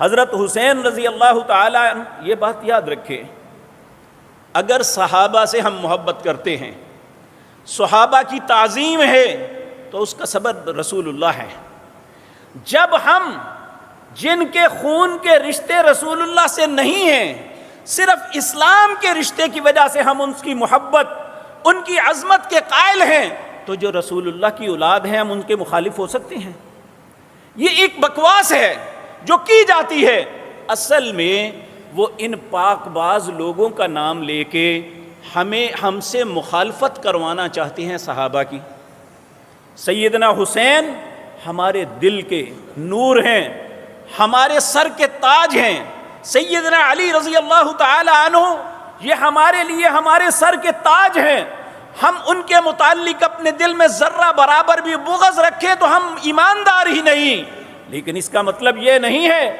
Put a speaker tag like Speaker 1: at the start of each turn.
Speaker 1: حضرت حسین رضی اللہ تعالی عنہ، یہ بات یاد رکھے، اگر صحابہ سے ہم محبت کرتے ہیں، صحابہ کی تعظیم ہے، تو اس کا سبب رسول اللہ ہے۔ جب ہم جن کے خون کے رشتے رسول اللہ سے نہیں ہیں، صرف اسلام کے رشتے کی وجہ سے ہم ان کی محبت، ان کی عظمت کے قائل ہیں، تو جو رسول اللہ کی اولاد ہیں ہم ان کے مخالف ہو سکتے ہیں؟ یہ ایک بکواس ہے جو کی جاتی ہے۔ اصل میں وہ ان پاک باز لوگوں کا نام لے کے ہم سے مخالفت کروانا چاہتے ہیں صحابہ کی۔ سیدنا حسین ہمارے دل کے نور ہیں، ہمارے سر کے تاج ہیں۔ سیدنا علی رضی اللہ تعالی عنہ یہ ہمارے لیے ہمارے سر کے تاج ہیں۔ ہم ان کے متعلق اپنے دل میں ذرہ برابر بھی بغض رکھیں تو ہم ایماندار ہی نہیں، لیکن اس کا مطلب یہ نہیں ہے